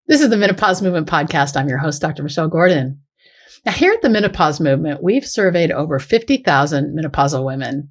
This is the Menopause Movement Podcast. I'm your host, Dr. Michelle Gordon. Now, here at the Menopause Movement, we've surveyed over 50,000 menopausal women.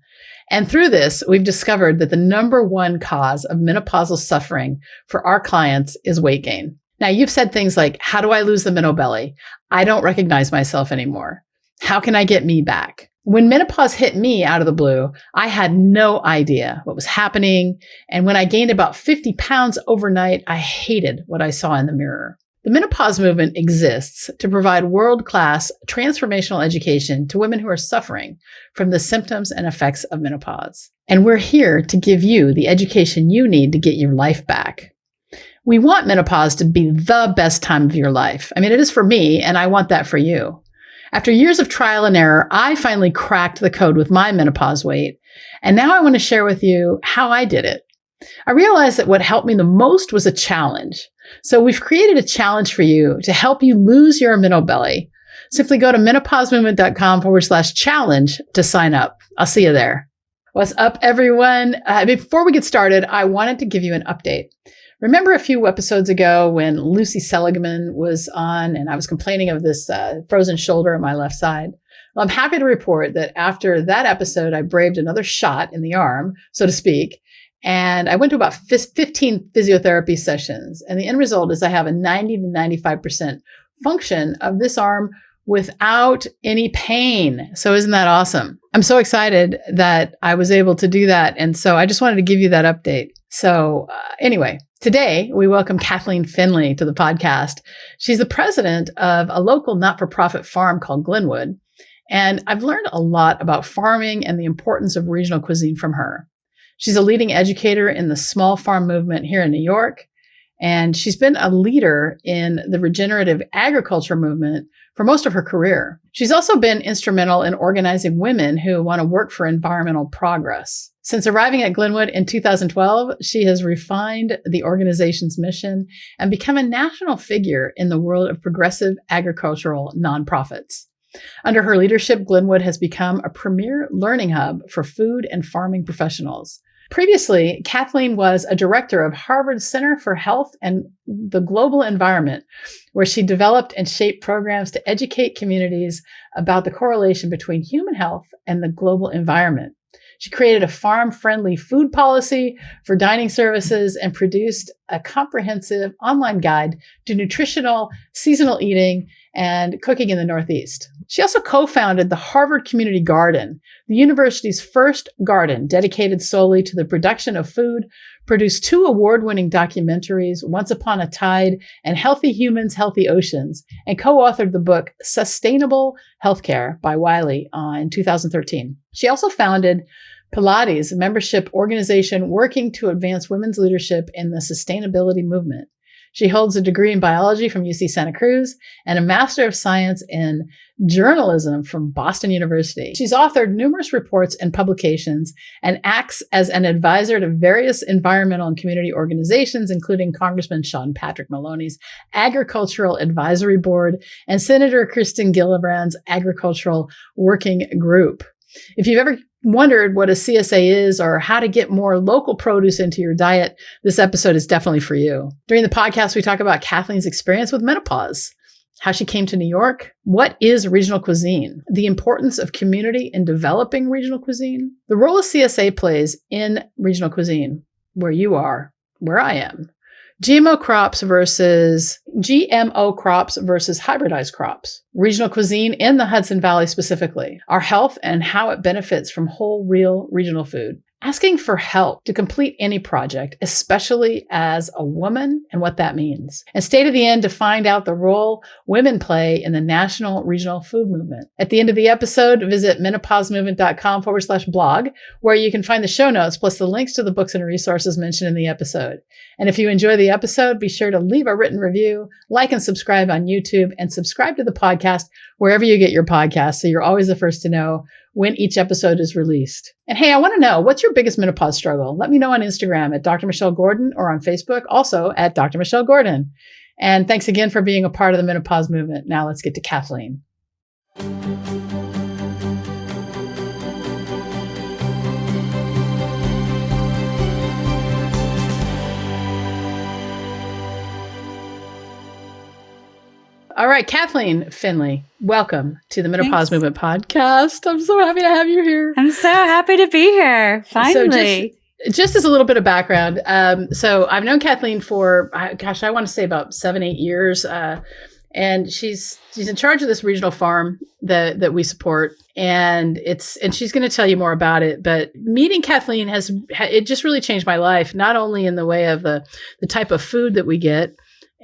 And through this, we've discovered that the number one cause of menopausal suffering for our clients is weight gain. Now, you've said things like, how do I lose the menobelly? I don't recognize myself anymore. How can I get me back? When menopause hit me out of the blue, I had no idea what was happening. And when I gained about 50 pounds overnight, I hated what I saw in the mirror. The menopause movement exists to provide world-class transformational education to women who are suffering from the symptoms and effects of menopause. And we're here to give you the education you need to get your life back. We want menopause to be the best time of your life. I mean, it is for me, and I want that for you. After years of trial and error, I finally cracked the code with my menopause weight. And now I want to share with you how I did it. I realized that what helped me the most was a challenge. So we've created a challenge for you to help you lose your menobelly. Simply go to menopausemovement.com/challenge to sign up. I'll see you there. What's up, everyone? Before we get started, I wanted to give you an update. Remember a few episodes ago when Lucy Seligman was on and I was complaining of this frozen shoulder on my left side? Well, I'm happy to report that after that episode, I braved another shot in the arm, so to speak, and I went to about 15 physiotherapy sessions. And the end result is I have a 90 to 95% function of this arm without any pain. So isn't that awesome? I'm so excited that I was able to do that. And so I just wanted to give you that update. So anyway, today we welcome Kathleen Finlay to the podcast. She's the president of a local not-for-profit farm called Glynwood. And I've learned a lot about farming and the importance of regional cuisine from her. She's a leading educator in the small farm movement here in New York. And she's been a leader in the regenerative agriculture movement for most of her career. She's also been instrumental in organizing women who want to work for environmental progress. Since arriving at Glynwood in 2012, she has refined the organization's mission and become a national figure in the world of progressive agricultural nonprofits. Under her leadership, Glynwood has become a premier learning hub for food and farming professionals. Previously, Kathleen was a director of Harvard's Center for Health and the Global Environment, where she developed and shaped programs to educate communities about the correlation between human health and the global environment. She created a farm-friendly food policy for dining services and produced a comprehensive online guide to nutritional, seasonal eating and cooking in the Northeast. She also co-founded the Harvard Community Garden, the university's first garden dedicated solely to the production of food, produced 2 award-winning documentaries, Once Upon a Tide and Healthy Humans, Healthy Oceans, and co-authored the book Sustainable Healthcare by Wiley in 2013. She also founded Pilates, a membership organization working to advance women's leadership in the sustainability movement. She holds a degree in biology from UC Santa Cruz and a Master of Science in journalism from Boston University. She's authored numerous reports and publications and acts as an advisor to various environmental and community organizations, including Congressman Sean Patrick Maloney's Agricultural Advisory Board and Senator Kirsten Gillibrand's Agricultural Working Group. If you've ever wondered what a CSA is or how to get more local produce into your diet, this episode is definitely for you. During the podcast, we talk about Kathleen's experience with menopause, how she came to New York, what is regional cuisine, the importance of community in developing regional cuisine, the role a CSA plays in regional cuisine, where you are, where I am, GMO crops versus hybridized crops, regional cuisine in the Hudson Valley specifically, our health and how it benefits from whole, real regional food, asking for help to complete any project, especially as a woman, and what that means. And stay to the end to find out the role women play in the national regional food movement. At the end of the episode, visit menopausemovement.com/blog, where you can find the show notes plus the links to the books and resources mentioned in the episode. And if you enjoy the episode, be sure to leave a written review, like and subscribe on YouTube, and subscribe to the podcast wherever you get your podcasts so you're always the first to know when each episode is released. And hey, I want to know, what's your biggest menopause struggle? Let me know on Instagram at Dr. Michelle Gordon or on Facebook, also at Dr. Michelle Gordon. And thanks again for being a part of the menopause movement. Now let's get to Kathleen. All right, Kathleen Finlay, welcome to the Menopause Thanks. Movement podcast. I'm so happy to have you here. I'm so happy to be here. Finally. So just as a little bit of background, so I've known Kathleen for, I want to say about 7-8 years. And she's in charge of this regional farm that we support, and she's going to tell you more about it. But meeting Kathleen it just really changed my life, not only in the way of the type of food that we get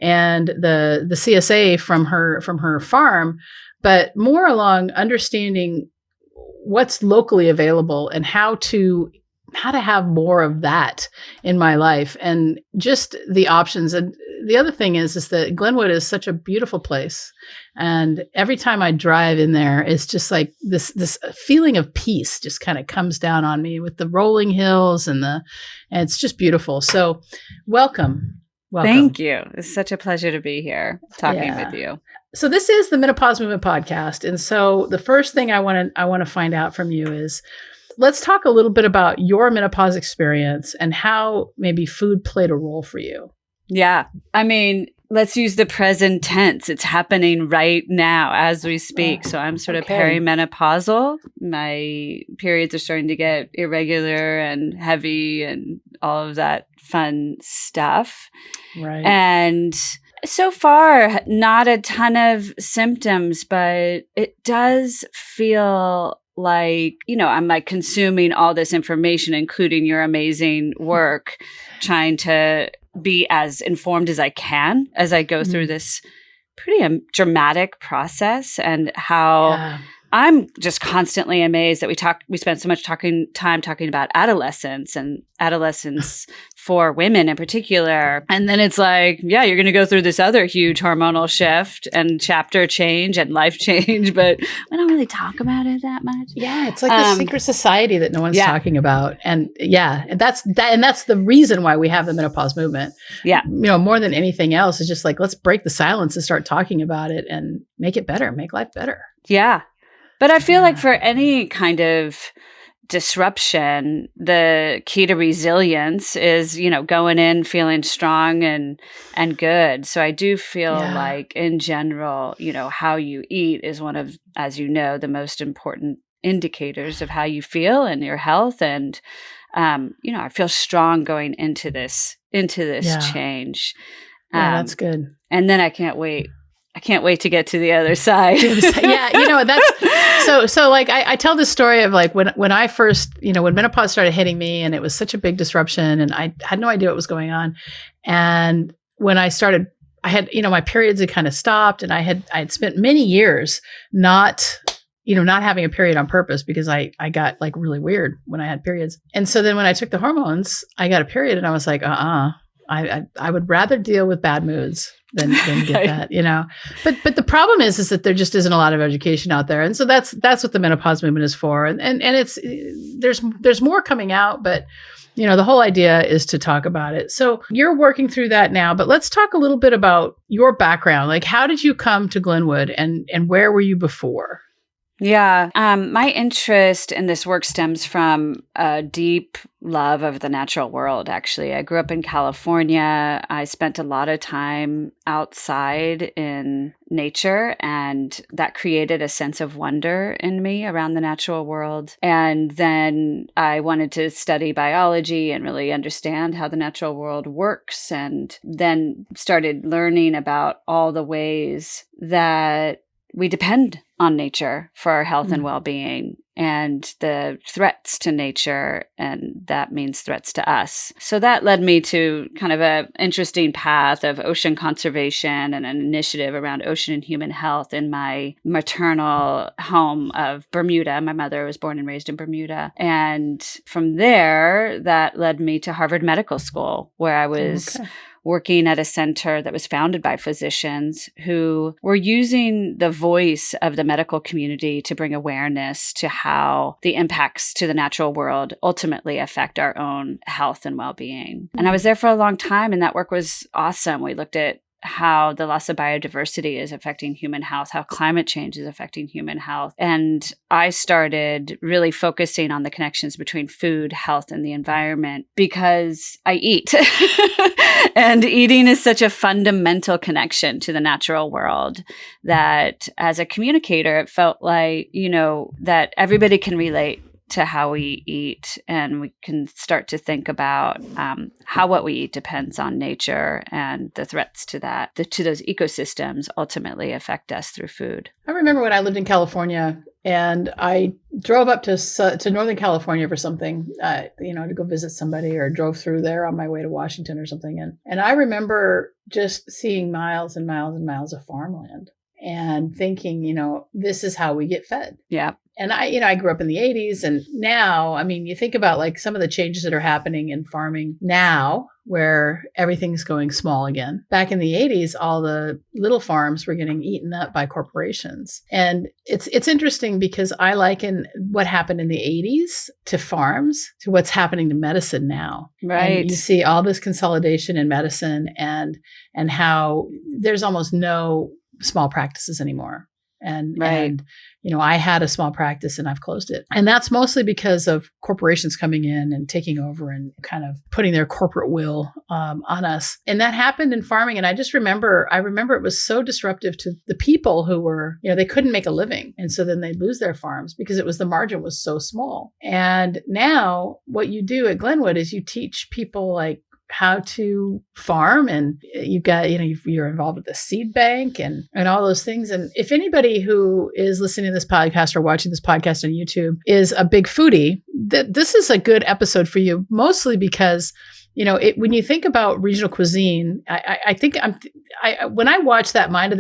and the CSA from her farm, but more along understanding what's locally available and how to have more of that in my life, and just the options. And the other thing is that Glynwood is such a beautiful place. And every time I drive in there, it's just like this feeling of peace just kind of comes down on me with the rolling hills and it's just beautiful. So welcome. Thank you. It's such a pleasure to be here talking with you. So this is the Menopause Movement podcast. And so the first thing I want to find out from you is, let's talk a little bit about your menopause experience and how maybe food played a role for you. Yeah. I mean, let's use the present tense. It's happening right now as we speak. So I'm sort of perimenopausal. My periods are starting to get irregular and heavy and all of that fun stuff. Right. And so far, not a ton of symptoms, but it does feel like, I'm like consuming all this information, including your amazing work, trying to be as informed as I can as I go through this pretty dramatic process, and how I'm just constantly amazed that we spend so much time talking about adolescence and adolescence for women in particular. And then it's like, yeah, you're going to go through this other huge hormonal shift and chapter change and life change, but we don't really talk about it that much. Yeah, it's like this secret society that no one's talking about. And and that's the reason why we have the menopause movement. Yeah. More than anything else, is just like, let's break the silence and start talking about it and make it better, make life better. Yeah. But I feel like for any kind of disruption, the key to resilience is, going in feeling strong and good. So I do feel like in general, how you eat is one of, as the most important indicators of how you feel and your health. And, I feel strong going into this change. Yeah, that's good. And then I can't wait to get to the other side. That's so like I tell this story of like when I first, when menopause started hitting me, and it was such a big disruption, and I had no idea what was going on. And when I started, I had, my periods had kind of stopped, and I had spent many years not having a period on purpose, because I got like really weird when I had periods. And so then when I took the hormones, I got a period, and I was like, I would rather deal with bad moods than get that, But the problem is that there just isn't a lot of education out there. And so that's what the menopause movement is for. And it's, there's more coming out, but the whole idea is to talk about it. So you're working through that now, but let's talk a little bit about your background. Like, how did you come to Glynwood, and where were you before? Yeah. My interest in this work stems from a deep love of the natural world, actually. I grew up in California. I spent a lot of time outside in nature, and that created a sense of wonder in me around the natural world. And then I wanted to study biology and really understand how the natural world works, and then started learning about all the ways that we depend on nature for our health and well-being, and the threats to nature, and that means threats to us. So that led me to kind of an interesting path of ocean conservation and an initiative around ocean and human health in my maternal home of Bermuda. My mother was born and raised in Bermuda. And from there, that led me to Harvard Medical School, where I was working at a center that was founded by physicians who were using the voice of the medical community to bring awareness to how the impacts to the natural world ultimately affect our own health and well-being. And I was there for a long time, and that work was awesome. We looked at how the loss of biodiversity is affecting human health, how climate change is affecting human health. And I started really focusing on the connections between food, health, and the environment because I eat. And eating is such a fundamental connection to the natural world that as a communicator, it felt like, that everybody can relate to how we eat, and we can start to think about how what we eat depends on nature and the threats to that, to those ecosystems ultimately affect us through food. I remember when I lived in California and I drove up to Northern California for something, to go visit somebody, or drove through there on my way to Washington or something. And I remember just seeing miles and miles and miles of farmland and thinking, this is how we get fed. Yeah. And I grew up in the 80s, and now, you think about like some of the changes that are happening in farming now, where everything's going small again. Back in the 80s, all the little farms were getting eaten up by corporations. And it's interesting because I liken what happened in the 80s to farms to what's happening to medicine now. Right. And you see all this consolidation in medicine and how there's almost no small practices anymore. And I had a small practice and I've closed it. And that's mostly because of corporations coming in and taking over and kind of putting their corporate will on us. And that happened in farming. And I remember it was so disruptive to the people who were, they couldn't make a living. And so then they'd lose their farms because the margin was so small. And now what you do at Glynwood is you teach people like how to farm, and you're involved with the seed bank and all those things. And if anybody who is listening to this podcast or watching this podcast on YouTube is a big foodie, this is a good episode for you, mostly because when you think about regional cuisine, I think when I watched that Mind of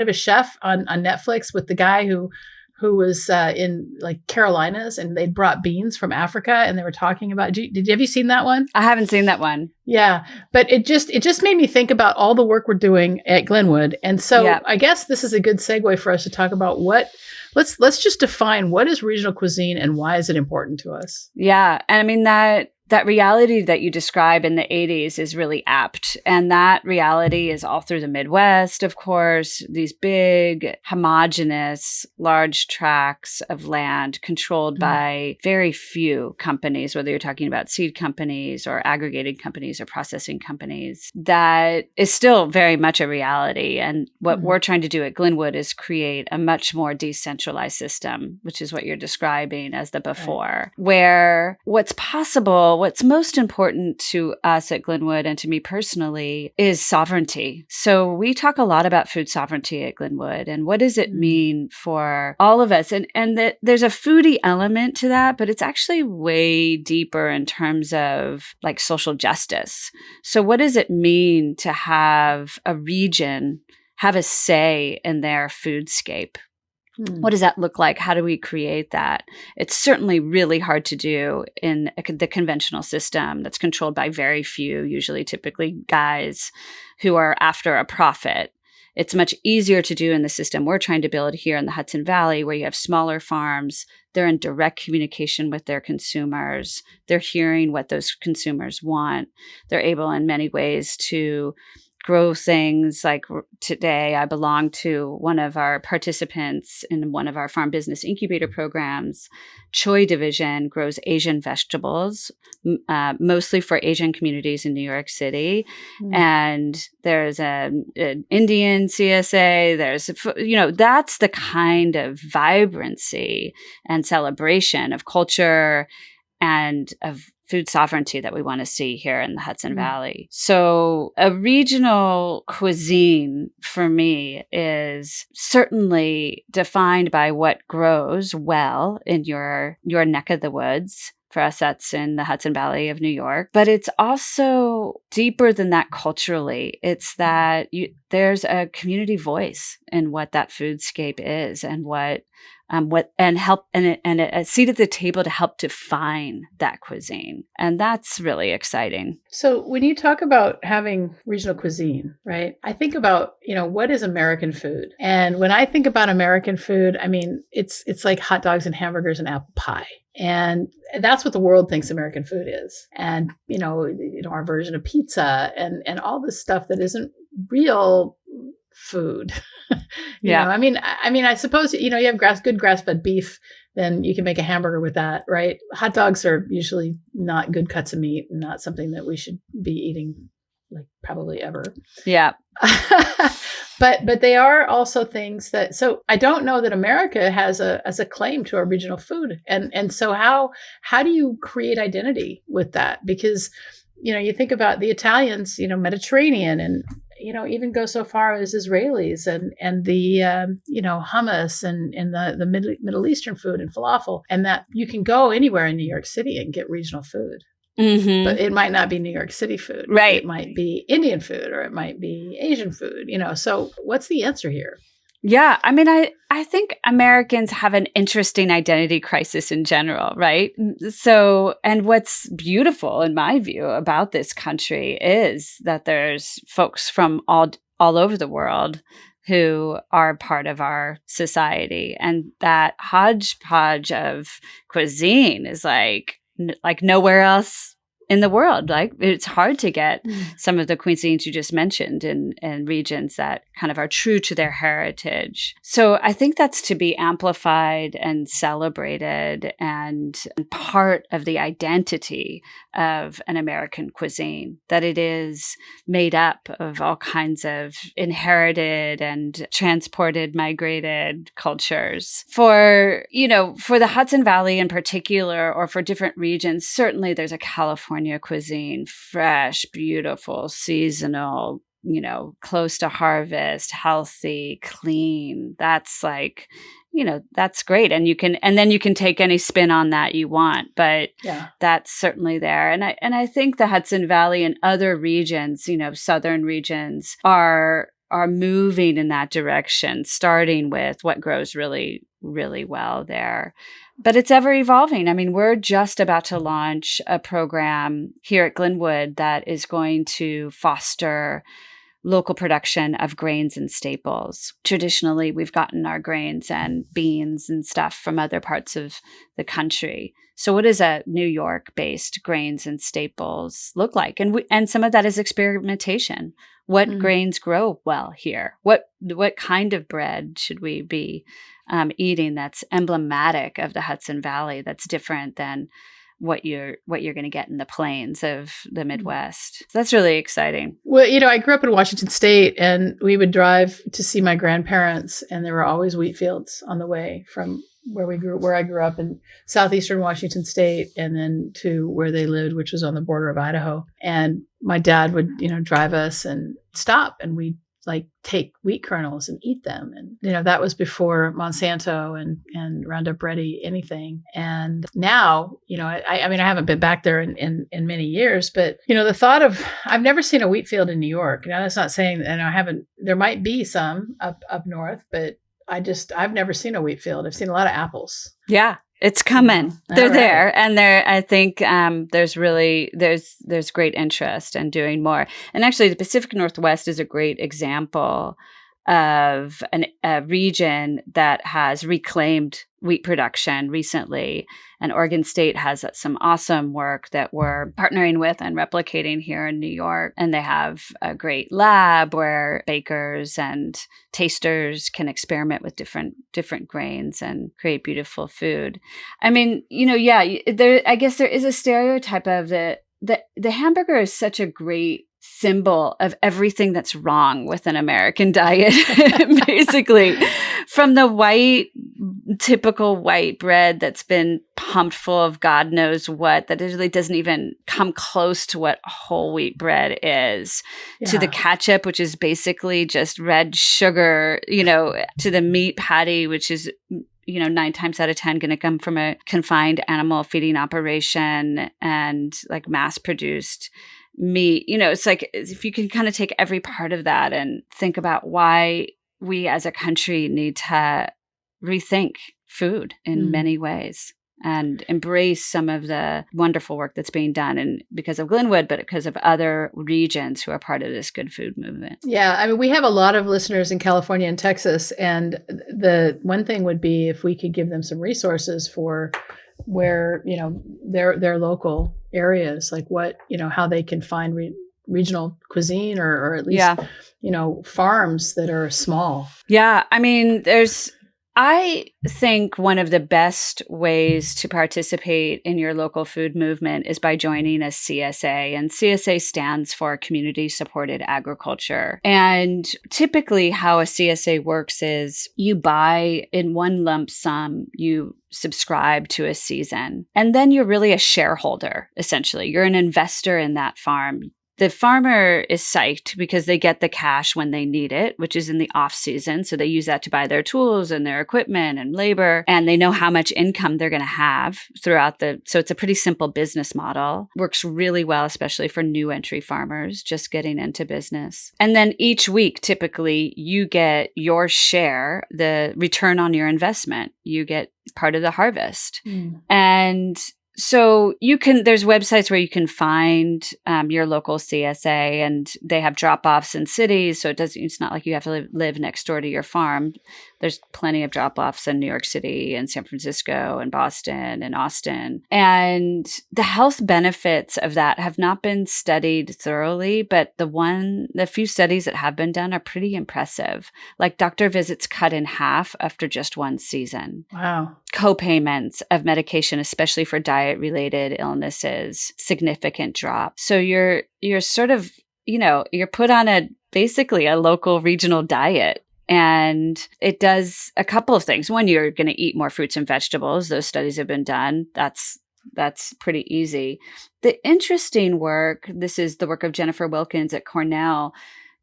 a Chef on Netflix with the guy who was in like Carolinas, and they'd brought beans from Africa, and they were talking about, have you seen that one? I haven't seen that one. Yeah. But it just made me think about all the work we're doing at Glynwood. And so I guess this is a good segue for us to talk about let's just define what is regional cuisine and why is it important to us? Yeah. And that reality that you describe in the 80s is really apt. And that reality is all through the Midwest, of course, these big, homogenous, large tracts of land controlled by very few companies, whether you're talking about seed companies or aggregating companies or processing companies. That is still very much a reality. And what we're trying to do at Glynwood is create a much more decentralized system, which is what you're describing as the before, where what's possible, what's most important to us at Glynwood and to me personally is sovereignty. So we talk a lot about food sovereignty at Glynwood, and what does it mean for all of us? And that there's a foodie element to that, but it's actually way deeper in terms of like social justice. So what does it mean to have a region have a say in their foodscape? What does that look like? How do we create that? It's certainly really hard to do in the conventional system that's controlled by very few, typically guys who are after a profit. It's much easier to do in the system we're trying to build here in the Hudson Valley, where you have smaller farms. They're in direct communication with their consumers. They're hearing what those consumers want. They're able in many ways to grow things. Like today, I belong to one of our participants in one of our farm business incubator programs. Choi Division grows Asian vegetables, mostly for Asian communities in New York City. And there's an Indian CSA. That's the kind of vibrancy and celebration of culture and of food sovereignty that we want to see here in the Hudson Valley. So a regional cuisine for me is certainly defined by what grows well in your neck of the woods. For us, that's in the Hudson Valley of New York. But it's also deeper than that culturally. It's that there's a community voice in what that foodscape is, and a seat at the table to help define that cuisine. And that's really exciting. So when you talk about having regional cuisine, right, I think about, what is American food? And when I think about American food, it's like hot dogs and hamburgers and apple pie. And that's what the world thinks American food is. And, our version of pizza and all this stuff that isn't real food. Yeah. I suppose, you have good grass-fed beef, then you can make a hamburger with that, right? Hot dogs are usually not good cuts of meat, and not something that we should be eating like probably ever. Yeah. But they are also things that, so I don't know that America has a claim to our regional food. And so how do you create identity with that? Because, you think about the Italians, Mediterranean, and, even go so far as Israelis and the, hummus and the Middle Eastern food and falafel, and that you can go anywhere in New York City and get regional food. Mm-hmm. But it might not be New York City food. Right. It might be Indian food, or it might be Asian food, So what's the answer here? Yeah. I think Americans have an interesting identity crisis in general, right? So, and what's beautiful in my view about this country is that there's folks from all over the world who are part of our society. And that hodgepodge of cuisine is like nowhere else in the world. Like, it's hard to get some of the cuisines you just mentioned in regions that kind of are true to their heritage. So I think that's to be amplified and celebrated, and part of the identity of an American cuisine, that it is made up of all kinds of inherited and transported, migrated cultures. For the Hudson Valley in particular, or for different regions, certainly there's a California cuisine, fresh, beautiful, seasonal, close to harvest, healthy, clean. That's like, that's great. And then you can take any spin on that you want, but that's certainly there. And I think the Hudson Valley and other regions, southern regions are moving in that direction, starting with what grows really, really well there. But it's ever evolving. We're just about to launch a program here at Glynwood that is going to foster local production of grains and staples. Traditionally, we've gotten our grains and beans and stuff from other parts of the country. So what does a New York-based grains and staples look like? And some of that is experimentation. What grains grow well here? What kind of bread should we be eating that's emblematic of the Hudson Valley, that's different than what you're going to get in the plains of the Midwest? So that's really exciting. Well, I grew up in Washington State, and we would drive to see my grandparents, and there were always wheat fields on the way from where I grew up in southeastern Washington State, and then to where they lived, which was on the border of Idaho. And my dad would, drive us and stop, and we'd take wheat kernels and eat them. And, that was before Monsanto and Roundup Ready, anything. And now, I haven't been back there in many years, but, the thought of, I've never seen a wheat field in New York. Now, that's not saying, and there might be some up north, but I've never seen a wheat field. I've seen a lot of apples. Yeah. It's coming. They're there. And I think there's great interest in doing more. And actually, the Pacific Northwest is a great example of a region that has reclaimed wheat production recently. And Oregon State has some awesome work that we're partnering with and replicating here in New York. And they have a great lab where bakers and tasters can experiment with different grains and create beautiful food. I guess there is a stereotype of the hamburger is such a great symbol of everything that's wrong with an American diet, basically, from the typical white bread that's been pumped full of God knows what, that it really doesn't even come close to what whole wheat bread is, to the ketchup, which is basically just red sugar, to the meat patty, which is 9 times out of 10 going to come from a confined animal feeding operation and like mass produced meat. It's like, if you can kind of take every part of that and think about why we as a country need to rethink food in many ways and embrace some of the wonderful work that's being done, and because of Glynwood, but because of other regions who are part of this good food movement. Yeah, we have a lot of listeners in California and Texas, and the one thing would be if we could give them some resources for where, their local areas, like what, how they can find regional cuisine or at least, farms that are small. Yeah. I mean, I think one of the best ways to participate in your local food movement is by joining a CSA. And CSA stands for Community Supported Agriculture. And typically how a CSA works is you buy in one lump sum, you subscribe to a season, and then you're really a shareholder, essentially. You're an investor in that farm. The farmer is psyched because they get the cash when they need it, which is in the off season. So they use that to buy their tools and their equipment and labor, and they know how much income they're going to have throughout so it's a pretty simple business model. Works really well, especially for new entry farmers just getting into business. And then each week, typically, you get your share, the return on your investment. You get part of the harvest. And so there's websites where you can find your local CSA, and they have drop-offs in cities. So it's not like you have to live next door to your farm. There's plenty of drop-offs in New York City and San Francisco and Boston and Austin. And the health benefits of that have not been studied thoroughly, but the few studies that have been done are pretty impressive. Like doctor visits cut in half after just one season. Wow. Co-payments of medication, especially for diet-related illnesses, significant drop. So you're sort of, you're put on basically a local regional diet. And it does a couple of things. One, you're going to eat more fruits and vegetables. Those studies have been done. That's pretty easy. The interesting work, this is the work of Jennifer Wilkins at Cornell,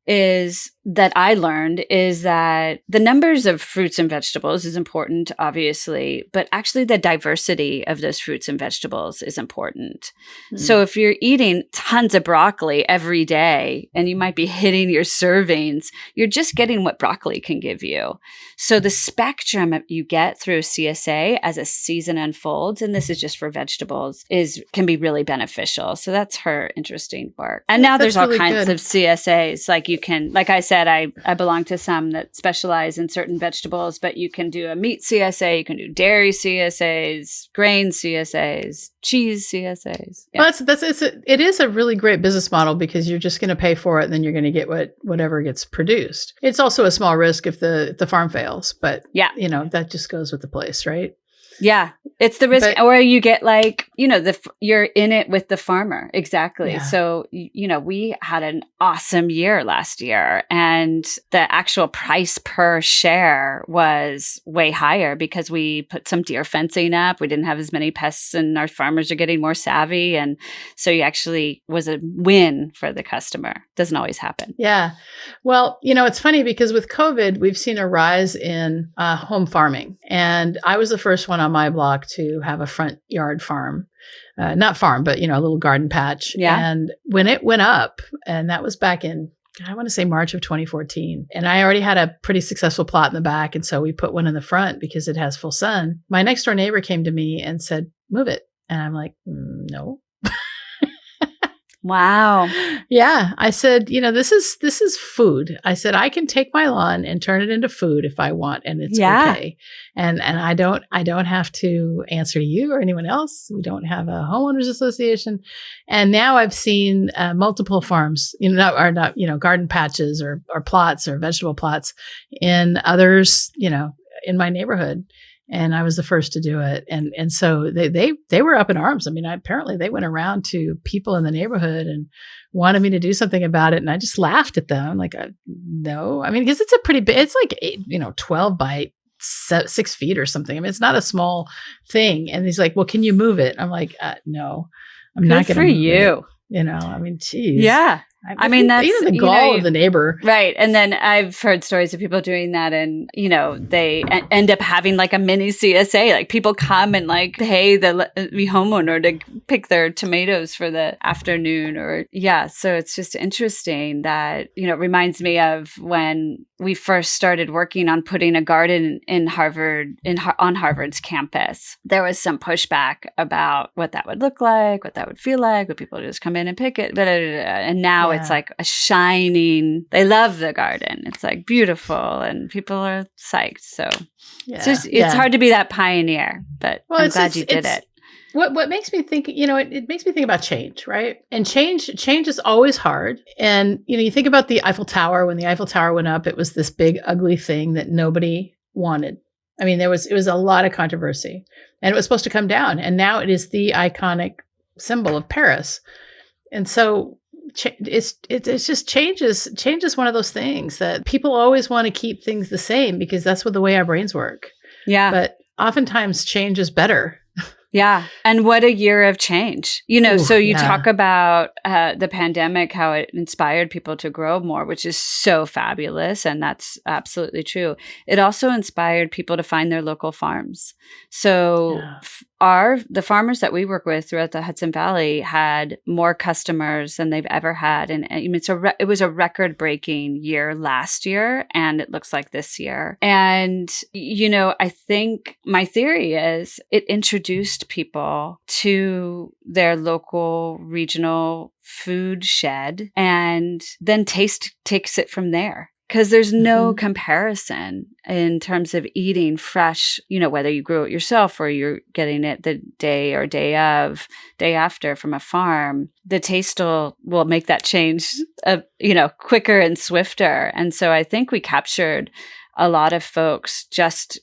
is that I learned is that the numbers of fruits and vegetables is important, obviously, but actually the diversity of those fruits and vegetables is important. So if you're eating tons of broccoli every day and you might be hitting your servings, you're just getting what broccoli can give you. So the spectrum you get through CSA as a season unfolds, and this is just for vegetables, can be really beneficial. So that's her interesting work. And now there's all kinds of CSAs. Like I said, I belong to some that specialize in certain vegetables, but you can do a meat CSA, you can do dairy CSAs, grain CSAs, cheese CSAs. Yeah. Well, it is a really great business model because you're just going to pay for it and then you're going to get whatever gets produced. It's also a small risk if the farm fails, but that just goes with the place, right? Yeah, it's the risk, or you get you're in it with the farmer. Exactly. Yeah. So, we had an awesome year last year, and the actual price per share was way higher because we put some deer fencing up. We didn't have as many pests, and our farmers are getting more savvy. And so you actually was a win for the customer. Doesn't always happen. Yeah. Well, it's funny because with COVID, we've seen a rise in home farming, and I was the first one on my block to have a front yard farm, not farm, but, a little garden patch. Yeah. And when it went up, and that was back in, I want to say March of 2014, and I already had a pretty successful plot in the back. And so we put one in the front because it has full sun. My next door neighbor came to me and said, move it. And I'm like, no. Wow. Yeah. I said, this is food. I said, I can take my lawn and turn it into food if I want, and it's okay. And I don't have to answer to you or anyone else. We don't have a homeowners association. And now I've seen multiple farms, garden patches or plots or vegetable plots in others, in my neighborhood. And I was the first to do it. And so they were up in arms. I mean, apparently they went around to people in the neighborhood and wanted me to do something about it. And I just laughed at them. Like, no, I mean, because it's a pretty big, it's like 12 by 6 feet or something. I mean, it's not a small thing. And he's like, well, can you move it? I'm like, no, I'm not going to move you. It. I mean, geez. Yeah. I mean, that's the gall of the neighbor. Right. And then I've heard stories of people doing that, and, they end up having like a mini CSA. Like people come and pay the homeowner to pick their tomatoes for the afternoon so it's just interesting that, it reminds me of when we first started working on putting a garden in Harvard, on Harvard's campus. There was some pushback about what that would look like, what that would feel like, would people just come in and pick it, and now it's like a shining, they love the garden. It's like beautiful and people are psyched. So it's hard to be that pioneer, but I'm glad you did it. what makes me think, it makes me think about change, right? And change is always hard. And, you think about the Eiffel Tower. When the Eiffel Tower went up, it was this big, ugly thing that nobody wanted. I mean, it was a lot of controversy, and it was supposed to come down. And now it is the iconic symbol of Paris. And so it's just change is one of those things that people always want to keep things the same because that's what the way our brains work. Yeah. But oftentimes change is better. Yeah. And what a year of change. So you talk about the pandemic, how it inspired people to grow more, which is so fabulous. And that's absolutely true. It also inspired people to find their local farms. So the farmers that we work with throughout the Hudson Valley had more customers than they've ever had. And it was a record-breaking year last year, and it looks like this year. And, I think my theory is it introduced people to their local regional food shed, and then taste takes it from there. Because there's no comparison in terms of eating fresh, whether you grew it yourself or you're getting it the day after from a farm. The taste will make that change, quicker and swifter. And so I think we captured a lot of folks just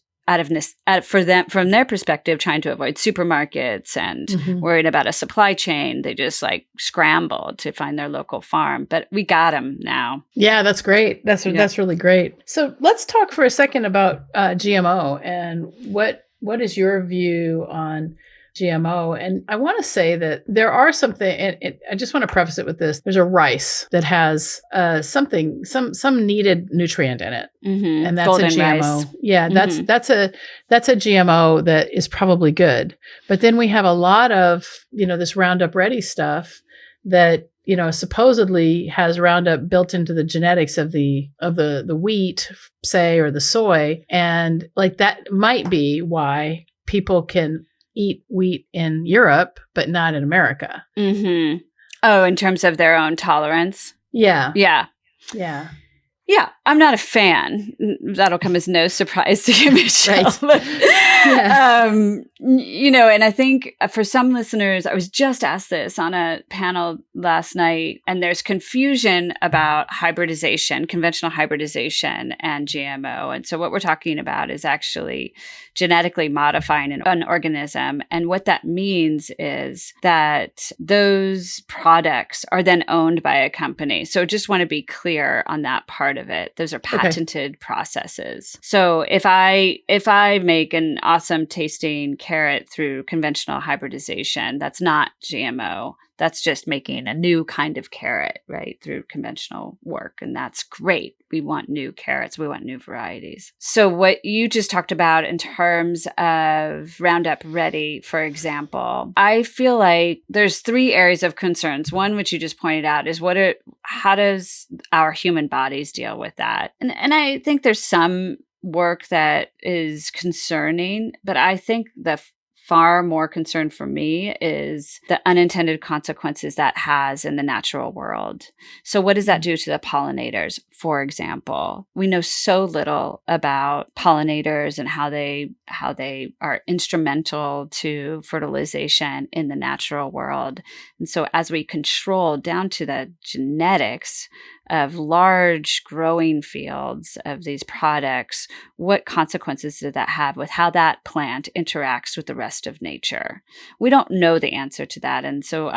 for them, from their perspective, trying to avoid supermarkets and worried about a supply chain. They just scrambled to find their local farm, but we got them now. Yeah, that's great. That's really great. So let's talk for a second about GMO and what is your view on GMO. And I want to say that there are something, and I just want to preface it with this. There's a rice that has some needed nutrient in it. And that's golden a GMO. Rice. Yeah, that's a GMO that is probably good. But then we have a lot of, this Roundup Ready stuff that, supposedly has Roundup built into the genetics of the wheat, say, or the soy. And that might be why people can eat wheat in Europe, but not in America. Oh, in terms of their own tolerance? Yeah. Yeah. Yeah. Yeah, I'm not a fan. That'll come as no surprise to you, Michelle. Right. Yeah. And I think for some listeners, I was just asked this on a panel last night, and there's confusion about hybridization, conventional hybridization, and GMO. And so what we're talking about is actually genetically modifying an organism. And what that means is that those products are then owned by a company. So just want to be clear on that part of it. Those are patented processes. So if I make an awesome tasting carrot through conventional hybridization, that's not GMO. That's just making a new kind of carrot, right, through conventional work. And that's great. We want new carrots. We want new varieties. So what you just talked about in terms of Roundup Ready, for example, I feel like there's 3 areas of concerns. One, which you just pointed out, is how does our human bodies deal with that? And I think there's some work that is concerning, but I think the far more concern for me is the unintended consequences that has in the natural world. So what does that do to the pollinators, for example? We know so little about pollinators and how they are instrumental to fertilization in the natural world. And so as we control down to the genetics of large growing fields of these products, what consequences did that have with how that plant interacts with the rest of nature? We don't know the answer to that. And so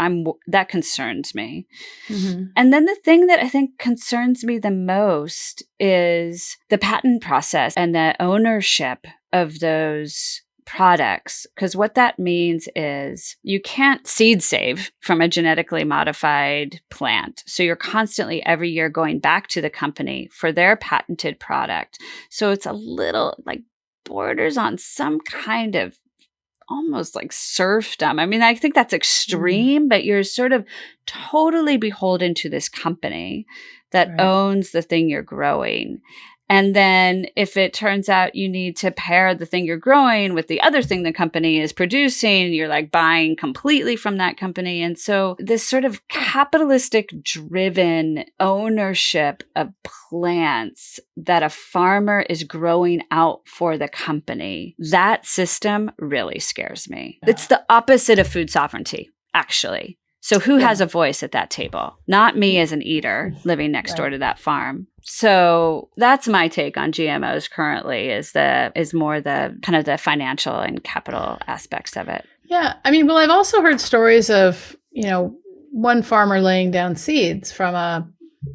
that concerns me. And then the thing that I think concerns me the most is the patent process and the ownership of those products, because what that means is you can't seed save from a genetically modified plant. So you're constantly every year going back to the company for their patented product. So it's a little borders on some kind of almost like serfdom. I mean, I think that's extreme, but you're sort of totally beholden to this company that owns the thing you're growing. And then if it turns out you need to pair the thing you're growing with the other thing the company is producing, you're like buying completely from that company. And so this sort of capitalistic driven ownership of plants that a farmer is growing out for the company, that system really scares me. Yeah. It's the opposite of food sovereignty, actually. So who has a voice at that table? Not me as an eater living next door to that farm. So that's my take on GMOs currently is more the kind of the financial and capital aspects of it. Yeah. I mean, well, I've also heard stories of, one farmer laying down seeds from a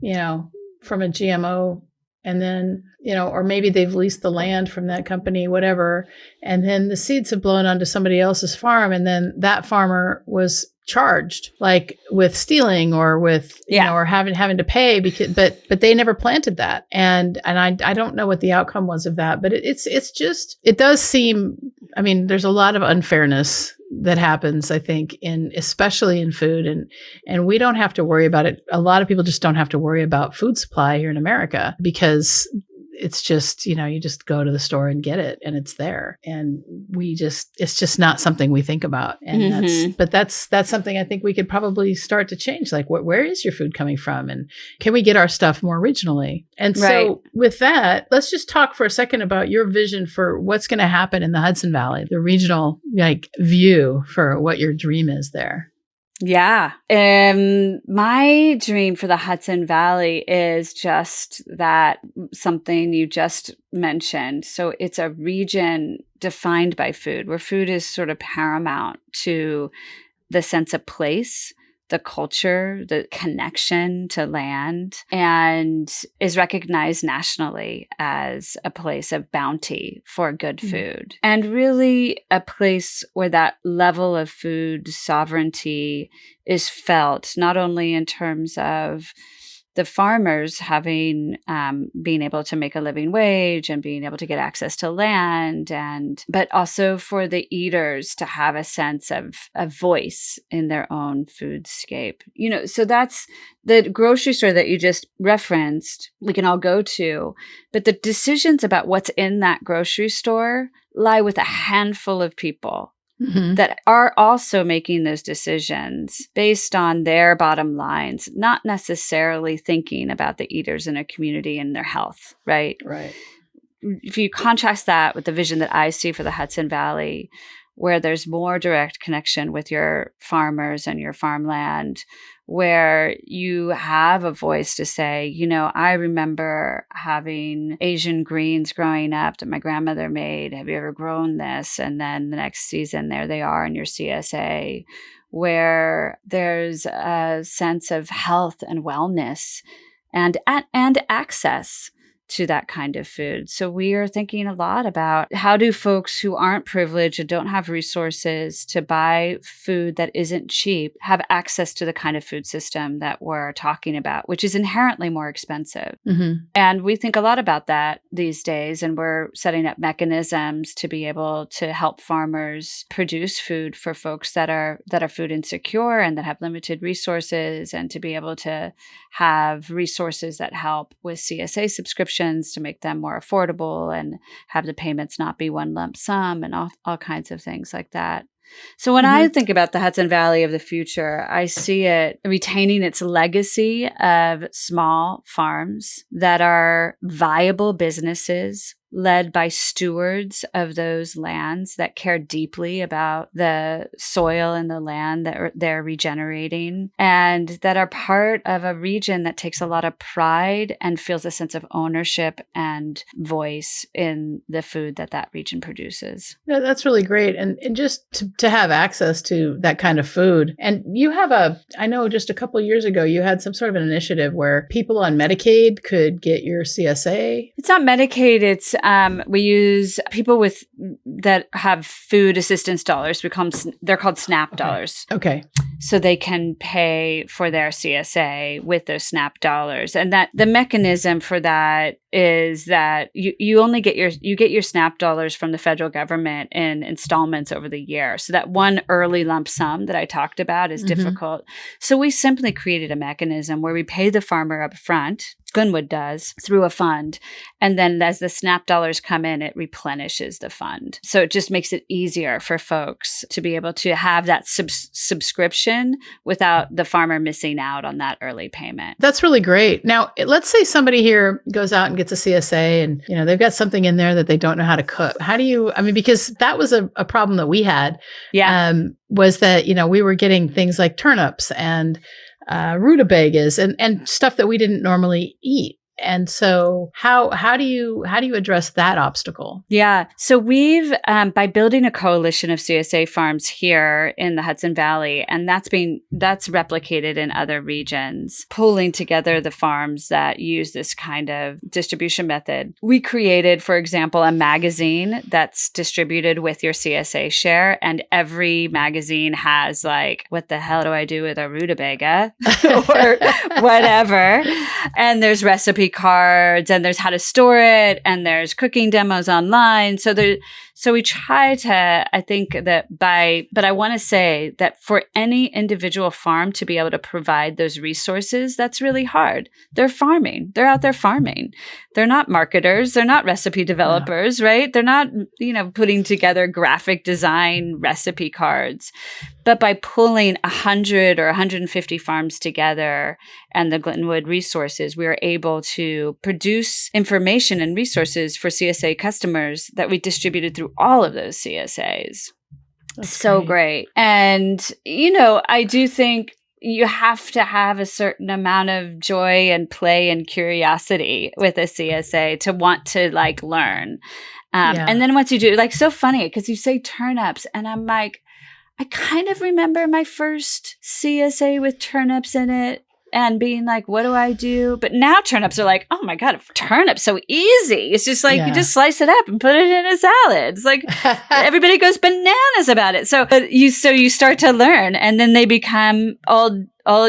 GMO, and then, or maybe they've leased the land from that company, whatever. And then the seeds have blown onto somebody else's farm. And then that farmer was charged like with stealing or with, or having to pay but they never planted that. And I don't know what the outcome was of that, but it does seem, I mean, there's a lot of unfairness that happens, I think, especially in food, and we don't have to worry about it. A lot of people just don't have to worry about food supply here in America because it's just, you just go to the store and get it and it's there. And it's just not something we think about. And that's something I think we could probably start to change. Like, where is your food coming from? And can we get our stuff more regionally? And so with that, let's just talk for a second about your vision for what's going to happen in the Hudson Valley, the regional view for what your dream is there. Yeah. My dream for the Hudson Valley is just that, something you just mentioned. So it's a region defined by food, where food is sort of paramount to the sense of place, the culture, the connection to land, and is recognized nationally as a place of bounty for good food. And really a place where that level of food sovereignty is felt, not only in terms of the farmers having being able to make a living wage and being able to get access to land, but also for the eaters to have a sense of a voice in their own foodscape. So that's the grocery store that you just referenced. We can all go to, but the decisions about what's in that grocery store lie with a handful of people. That are also making those decisions based on their bottom lines, not necessarily thinking about the eaters in a community and their health, right? Right. If you contrast that with the vision that I see for the Hudson Valley, where there's more direct connection with your farmers and your farmland, where you have a voice to say, I remember having Asian greens growing up that my grandmother made. Have you ever grown this? And then the next season, there they are in your CSA, where there's a sense of health and wellness and access to that kind of food. So we are thinking a lot about how do folks who aren't privileged and don't have resources to buy food that isn't cheap have access to the kind of food system that we're talking about, which is inherently more expensive. And we think a lot about that these days, and we're setting up mechanisms to be able to help farmers produce food for folks that are food insecure and that have limited resources, and to be able to have resources that help with CSA subscriptions to make them more affordable and have the payments not be one lump sum and all kinds of things like that. So when I think about the Hudson Valley of the future, I see it retaining its legacy of small farms that are viable businesses led by stewards of those lands that care deeply about the soil and the land that they're regenerating, and that are part of a region that takes a lot of pride and feels a sense of ownership and voice in the food that region produces. Yeah, that's really great. And just to have access to that kind of food. And you have I know just a couple of years ago, you had some sort of an initiative where people on Medicaid could get your CSA. It's not Medicaid. It's we use people that have food assistance dollars. They're called SNAP dollars. Okay. So they can pay for their CSA with those SNAP dollars. And that the mechanism for that is that you only get your SNAP dollars from the federal government in installments over the year. So that one early lump sum that I talked about is difficult. So we simply created a mechanism where we pay the farmer up front Glynwood does, through a fund. And then as the SNAP dollars come in, it replenishes the fund. So it just makes it easier for folks to be able to have that subscription without the farmer missing out on that early payment. That's really great. Now, let's say somebody here goes out and gets a CSA and, they've got something in there that they don't know how to cook. How do you, because that was a problem that we had. Yeah. Was that, we were getting things like turnips and rutabagas and stuff that we didn't normally eat. And so how do you address that obstacle? Yeah. So we've, by building a coalition of CSA farms here in the Hudson Valley, and that's replicated in other regions, pulling together the farms that use this kind of distribution method. We created, for example, a magazine that's distributed with your CSA share. And every magazine has like, what the hell do I do with a rutabaga or whatever? And there's recipe cards, and there's how to store it, and there's cooking demos online. So we try to, I think but I want to say that for any individual farm to be able to provide those resources, that's really hard. They're farming. They're out there farming. They're not marketers. They're not recipe developers, right? They're not, putting together graphic design recipe cards. But by pulling 100 or 150 farms together and the Glynwood resources, we are able to produce information and resources for CSA customers that we distributed through all of those CSAs. That's so great. And, I do think you have to have a certain amount of joy and play and curiosity with a CSA to want to learn. And then once you do, so funny because you say turnips and I'm like, I kind of remember my first CSA with turnips in it and being like, what do I do? But now turnips are like, oh my God, turnips so easy. It's just you just slice it up and put it in a salad. It's like everybody goes bananas about it. So you start to learn, and then they become all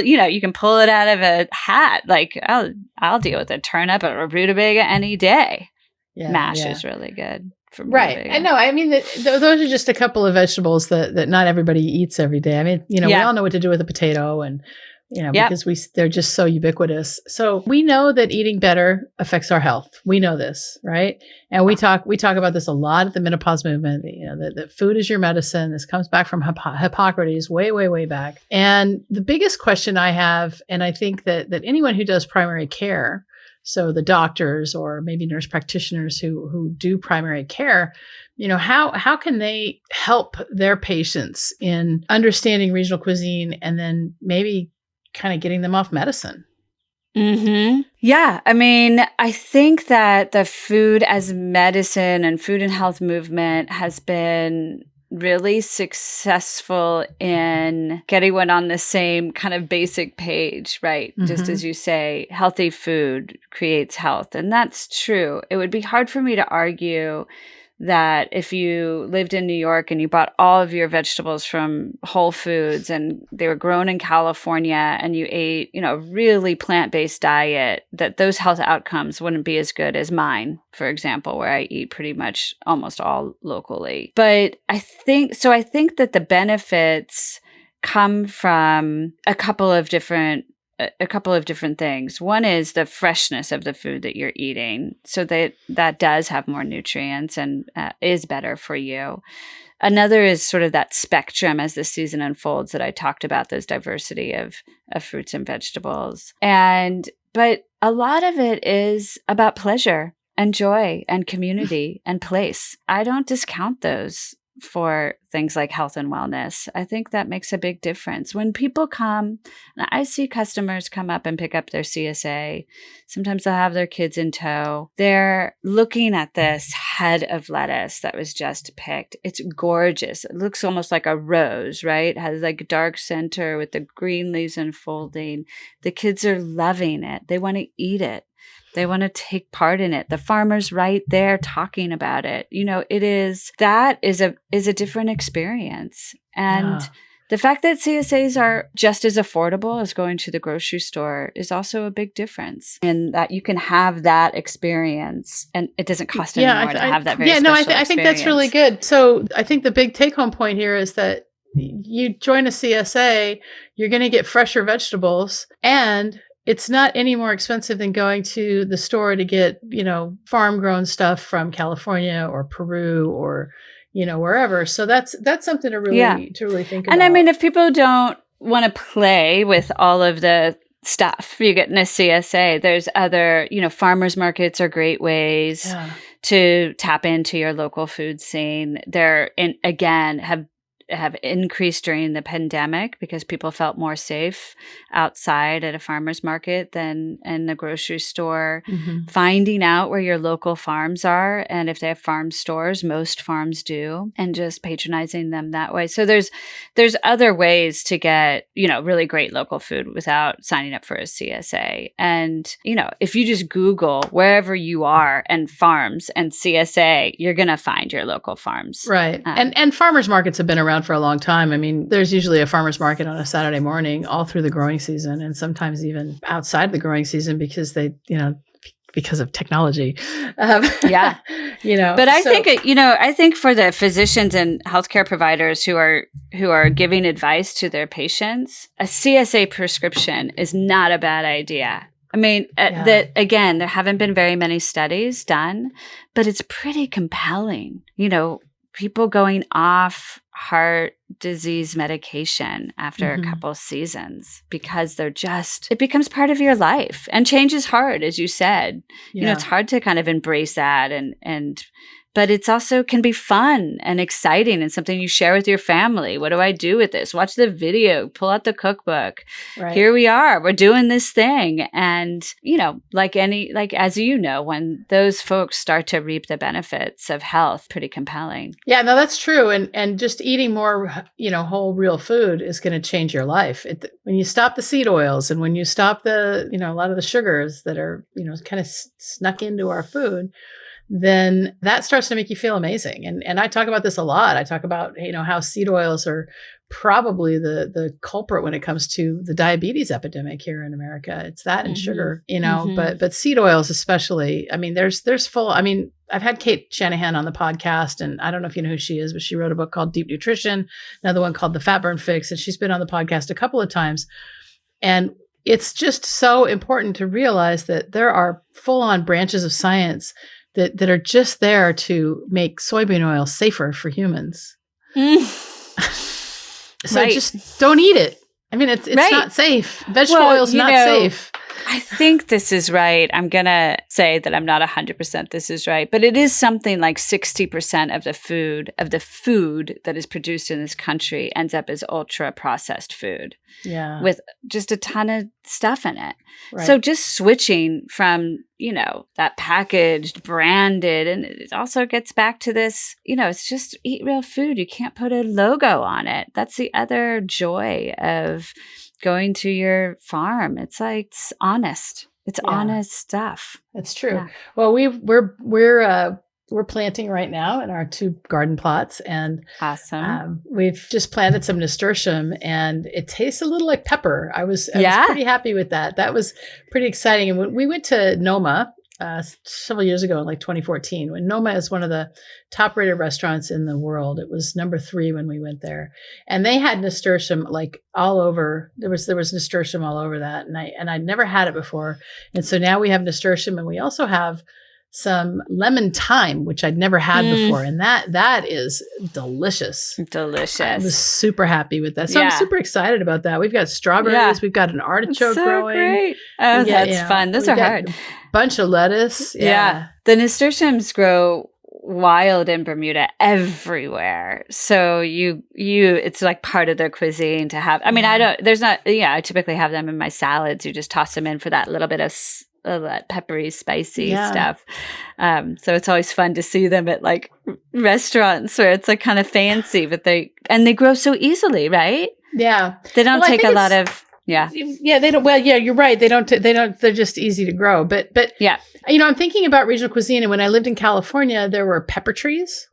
you can pull it out of a hat. Like I'll deal with a turnip or a rutabaga any day. Mash is really good. Right. I know. Those are just a couple of vegetables that not everybody eats every day. We all know what to do with a potato and, because they're just so ubiquitous. So we know that eating better affects our health. We know this, right? And we talk about this a lot at the menopause movement, that food is your medicine. This comes back from Hippocrates way, way, way back. And the biggest question I have, and I think that anyone who does primary care, so the doctors or maybe nurse practitioners who do primary care, how can they help their patients in understanding regional cuisine and then maybe kind of getting them off medicine? Mm-hmm. Yeah. I think that the food as medicine and food and health movement has been really successful in getting one on the same kind of basic page, right? Mm-hmm. Just as you say, healthy food creates health. And that's true. It would be hard for me to argue that if you lived in New York and you bought all of your vegetables from Whole Foods and they were grown in California and you ate, a really plant-based diet, that those health outcomes wouldn't be as good as mine, for example, where I eat pretty much almost all locally. But I think that the benefits come from a couple of different things. One is the freshness of the food that you're eating, so that does have more nutrients and is better for you. Another is sort of that spectrum as the season unfolds that I talked about, those diversity of fruits and vegetables. But a lot of it is about pleasure and joy and community and place. I don't discount those for things like health and wellness. I think that makes a big difference. When people come, and I see customers come up and pick up their CSA, sometimes they'll have their kids in tow. They're looking at this head of lettuce that was just picked. It's gorgeous. It looks almost like a rose, right? It has like a dark center with the green leaves unfolding. The kids are loving it. They want to eat it. They want to take part in it. The farmer's right there talking about it. That is a different experience. And the fact that CSAs are just as affordable as going to the grocery store is also a big difference in that you can have that experience and it doesn't cost any more to have that very special experience. I think that's really good. So I think the big take home point here is that you join a CSA, you're going to get fresher vegetables and it's not any more expensive than going to the store to get, farm grown stuff from California or Peru or, wherever. So that's something to really think about. And I mean, if people don't want to play with all of the stuff you get in a CSA, there's other, farmers markets are great ways to tap into your local food scene. Again, have increased during the pandemic because people felt more safe outside at a farmer's market than in the grocery store. Mm-hmm. Finding out where your local farms are, and if they have farm stores, most farms do, and just patronizing them that way. So there's other ways to get, really great local food without signing up for a CSA. And, if you just Google wherever you are and farms and CSA, you're going to find your local farms. Right. And farmers markets have been around for a long time. I mean, there's usually a farmer's market on a Saturday morning all through the growing season, and sometimes even outside the growing season because because of technology. But I think for the physicians and healthcare providers who are giving advice to their patients, a CSA prescription is not a bad idea. I mean, again, there haven't been very many studies done, but it's pretty compelling. People going off heart disease medication after a couple seasons because it becomes part of your life. And change is hard, as you said. It's hard to kind of embrace that but it's also can be fun and exciting and something you share with your family. What do I do with this? Watch the video, pull out the cookbook. Right. Here we are, we're doing this thing. And, as when those folks start to reap the benefits of health, pretty compelling. Yeah, no, that's true. And just eating more, whole real food is going to change your life. When you stop the seed oils and when you stop the, a lot of the sugars that are, kind of snuck into our food, then that starts to make you feel amazing. And I talk about this a lot. I talk about, how seed oils are probably the culprit when it comes to the diabetes epidemic here in America. It's that and sugar, but seed oils especially. I mean, I've had Kate Shanahan on the podcast, and I don't know if you know who she is, but she wrote a book called Deep Nutrition, another one called The Fat Burn Fix, and she's been on the podcast a couple of times. And it's just so important to realize that there are full-on branches of science that are just there to make soybean oil safer for humans. So just don't eat it. I mean, it's not safe. Vegetable oil is not safe. I think this is right. I'm going to say that I'm not 100% this is right, but it is something like 60% of the food that is produced in this country ends up as ultra processed food. Yeah. With just a ton of stuff in it. Right. So just switching from, that packaged, branded, and it also gets back to this, it's just eat real food. You can't put a logo on it. That's the other joy of going to your farm. It's like, it's honest. It's honest stuff. That's true. Yeah. Well, we're planting right now in our 2 garden plots, and awesome. We've just planted some nasturtium, and it tastes a little like pepper. I was pretty happy with that. That was pretty exciting. And when we went to Noma several years ago in like 2014, when Noma is one of the top rated restaurants in the world, it was number 3 when we went there, and they had nasturtium like all over. There was nasturtium all over that, and I'd never had it before, and so now we have nasturtium, and we also have some lemon thyme, which I'd never had before. And that is delicious. Delicious. I was super happy with that. So I'm super excited about that. We've got strawberries. Yeah. We've got an artichoke growing. Great. Oh, that's fun. Those are hard. A bunch of lettuce. Yeah. The nasturtiums grow wild in Bermuda everywhere. So it's like part of their cuisine to have. I mean, I typically have them in my salads. You just toss them in for that little bit of that peppery, spicy stuff. So it's always fun to see them at like restaurants where it's like kind of fancy, but they grow so easily, right? Yeah. They don't take a lot of, Yeah, they don't. Well, yeah, you're right. They don't. They're just easy to grow. But yeah, I'm thinking about regional cuisine, and when I lived in California, there were pepper trees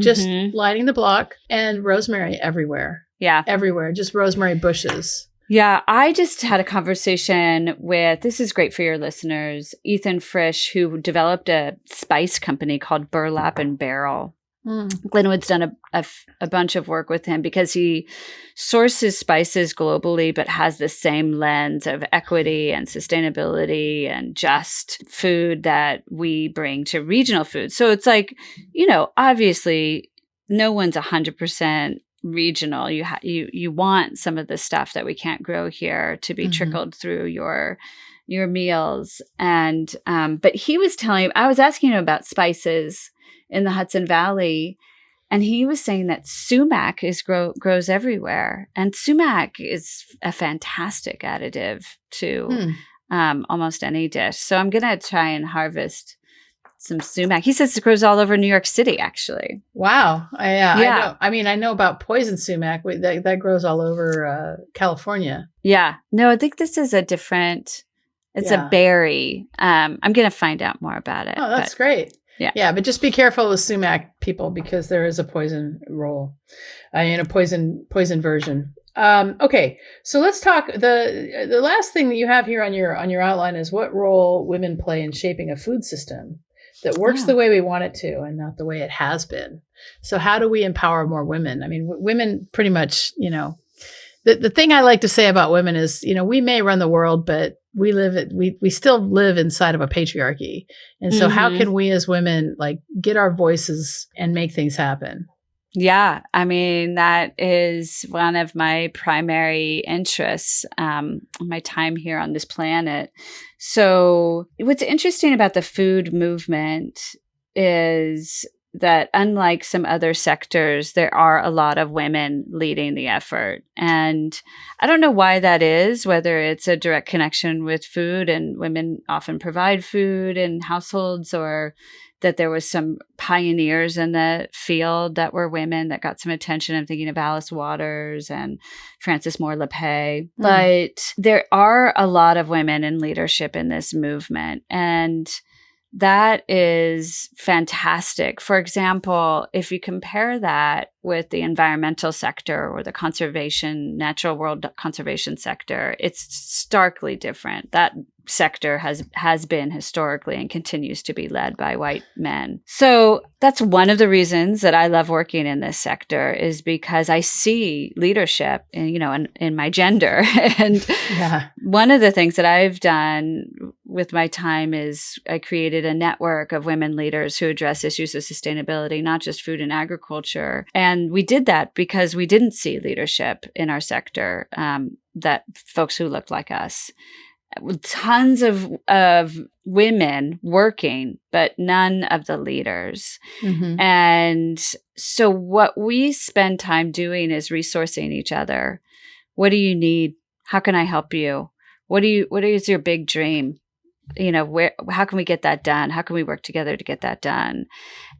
just lining the block, and rosemary everywhere. Yeah, everywhere, just rosemary bushes. Yeah, I just had a conversation with, this is great for your listeners, Ethan Frisch, who developed a spice company called Burlap and Barrel. Glynwood's done a bunch of work with him because he sources spices globally, but has the same lens of equity and sustainability and just food that we bring to regional food. So it's like, obviously no one's 100% regional. You want some of the stuff that we can't grow here to be trickled through your meals. And but he was telling, I was asking him about spices in the Hudson Valley, and he was saying that sumac grows everywhere, and sumac is a fantastic additive to almost any dish. So I'm gonna try and harvest some sumac. He says it grows all over New York City, actually. Wow. Yeah. I know about poison sumac. That grows all over California. Yeah. No, I think this is a different. It's a berry. I'm going to find out more about it. Oh, that's great. Yeah. Yeah. But just be careful with sumac, people, because there is a poison role, a poison version. Okay. So let's talk. The last thing that you have here on your outline is what role women play in shaping a food system that works the way we want it to and not the way it has been. So how do we empower more women? I mean, women pretty much, the thing I like to say about women is, we may run the world, but we still live inside of a patriarchy. And so how can we as women get our voices and make things happen? Yeah. I mean, that is one of my primary interests, my time here on this planet. So what's interesting about the food movement is that unlike some other sectors, there are a lot of women leading the effort. And I don't know why that is, whether it's a direct connection with food and women often provide food in households, or that there was some pioneers in the field that were women that got some attention. I'm thinking of Alice Waters and Frances Moore Lapay. But there are a lot of women in leadership in this movement. And that is fantastic. For example, if you compare that with the environmental sector or the natural world conservation sector, it's starkly different. That sector has been historically and continues to be led by white men. So that's one of the reasons that I love working in this sector, is because I see leadership in my gender. And one of the things that I've done with my time is I created a network of women leaders who address issues of sustainability, not just food and agriculture. And we did that because we didn't see leadership in our sector, that folks who looked like us. Tons of women working, but none of the leaders. And so what we spend time doing is resourcing each other. What do you need? How can I help you? What is your big dream? How can we get that done? How can we work together to get that done?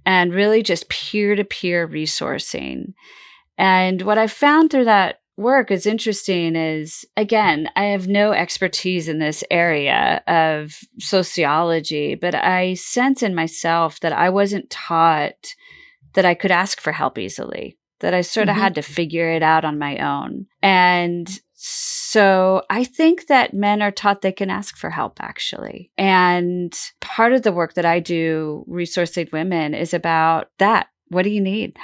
And really just peer-to-peer resourcing. And what I found through that work is interesting is, again, I have no expertise in this area of sociology, but I sense in myself that I wasn't taught that I could ask for help easily, that I sort of had to figure it out on my own. And so I think that men are taught they can ask for help, actually. And part of the work that I do resourcing women is about that. What do you need?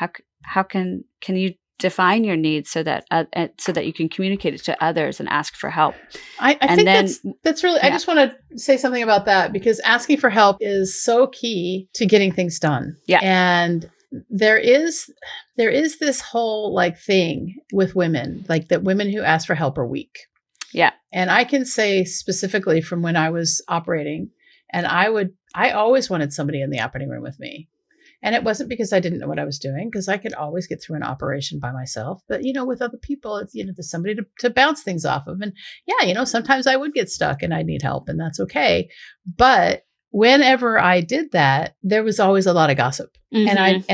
How can you define your needs so that you can communicate it to others and ask for help? I think that's really, I just want to say something about that, because asking for help is so key to getting things done. Yeah. And there is this whole thing with women, that women who ask for help are weak. Yeah. And I can say specifically from when I was operating, and I always wanted somebody in the operating room with me. And it wasn't because I didn't know what I was doing, because I could always get through an operation by myself. But, with other people, it's, there's somebody to bounce things off of. And sometimes I would get stuck and I need help, and that's okay. But whenever I did that, there was always a lot of gossip. But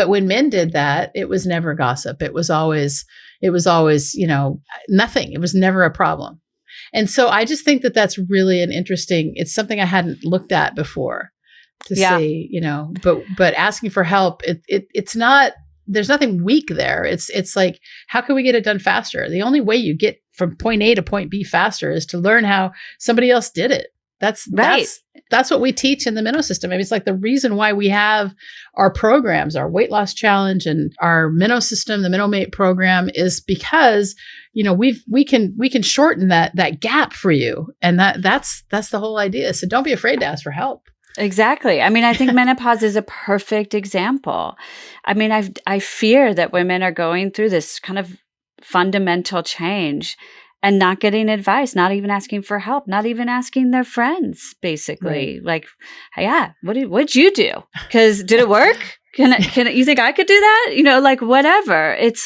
when men did that, it was never gossip. It was always, nothing. It was never a problem. And so I just think that that's really it's something I hadn't looked at before. To say, but asking for help, it's not, there's nothing weak there. It's like, how can we get it done faster? The only way you get from point A to point B faster is to learn how somebody else did it. That's Right. that's what we teach in the Minnow system. I mean, it's like the reason why we have our programs, our weight loss challenge and our Minnow system, the Minnow Mate program, is because, we can shorten that gap for you. And that's the whole idea. So don't be afraid to ask for help. Exactly. I mean, I think menopause is a perfect example. I mean, I fear that women are going through this kind of fundamental change and not getting advice, not even asking for help, not even asking their friends, basically. Right. Like, yeah, what'd you do? Because did it work? Can you think I could do that? Like whatever. It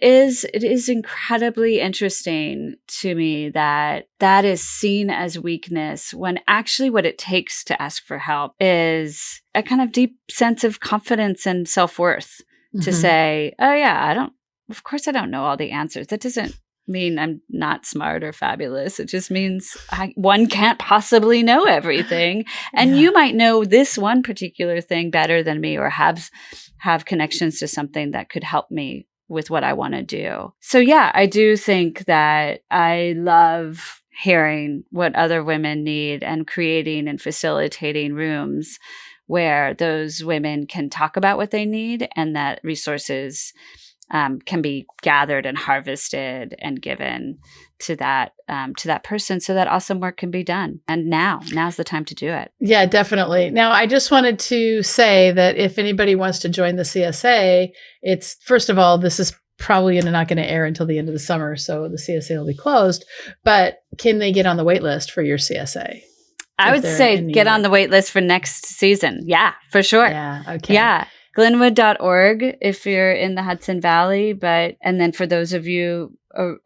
is incredibly interesting to me that is seen as weakness when actually what it takes to ask for help is a kind of deep sense of confidence and self-worth to say, oh yeah, of course I don't know all the answers. That doesn't mean I'm not smart or fabulous. It just means one can't possibly know everything. And you might know this one particular thing better than me, or have connections to something that could help me with what I want to do. So yeah, I do think that I love hearing what other women need and creating and facilitating rooms where those women can talk about what they need, and that resources can be gathered and harvested and given to that person, so that awesome work can be done. And now's the time to do it. Yeah, definitely. Now, I just wanted to say that if anybody wants to join the CSA, it's, first of all, this is probably not going to air until the end of the summer, so the CSA will be closed. But can they get on the wait list for your CSA? I would say get on the wait list for next season. Yeah, for sure. Yeah. Okay. Yeah. Glynwood.org if you're in the Hudson Valley, and then for those of you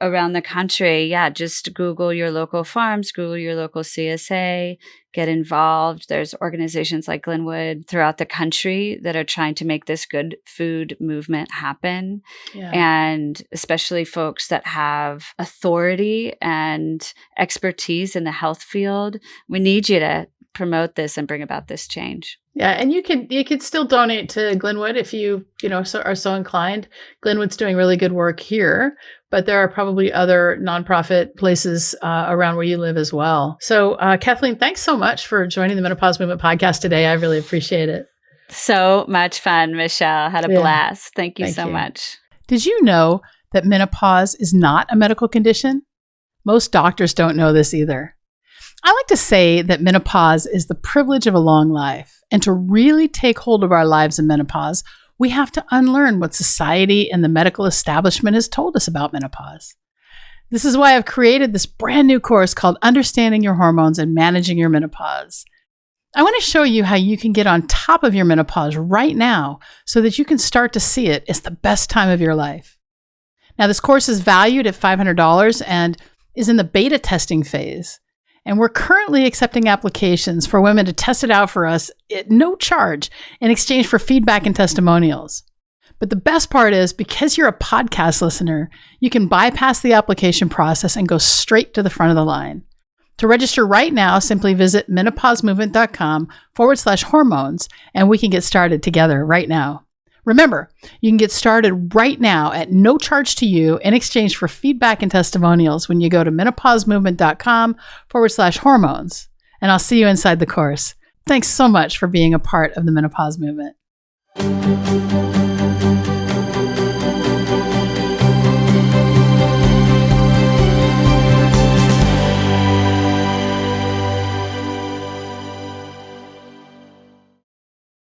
around the country, just Google your local farms, Google your local CSA, get involved. There's organizations like Glynwood throughout the country that are trying to make this good food movement happen. Yeah. And especially folks that have authority and expertise in the health field. We need you to promote this and bring about this change. Yeah, and you could still donate to Glynwood if you are so inclined. Glynwood's doing really good work here, but there are probably other nonprofit places around where you live as well. So, Kathleen, thanks so much for joining the Menopause Movement podcast today. I really appreciate it. So much fun, Michelle. Had a blast. Thank you so much. Did you know that menopause is not a medical condition? Most doctors don't know this either. I like to say that menopause is the privilege of a long life. And to really take hold of our lives in menopause, we have to unlearn what society and the medical establishment has told us about menopause. This is why I've created this brand new course called Understanding Your Hormones and Managing Your Menopause. I want to show you how you can get on top of your menopause right now so that you can start to see it as the best time of your life. Now, this course is valued at $500 and is in the beta testing phase. And we're currently accepting applications for women to test it out for us at no charge in exchange for feedback and testimonials. But the best part is, because you're a podcast listener, you can bypass the application process and go straight to the front of the line. To register right now, simply visit menopausemovement.com/hormones, and we can get started together right now. Remember, you can get started right now at no charge to you in exchange for feedback and testimonials when you go to menopausemovement.com/hormones. And I'll see you inside the course. Thanks so much for being a part of the Menopause Movement.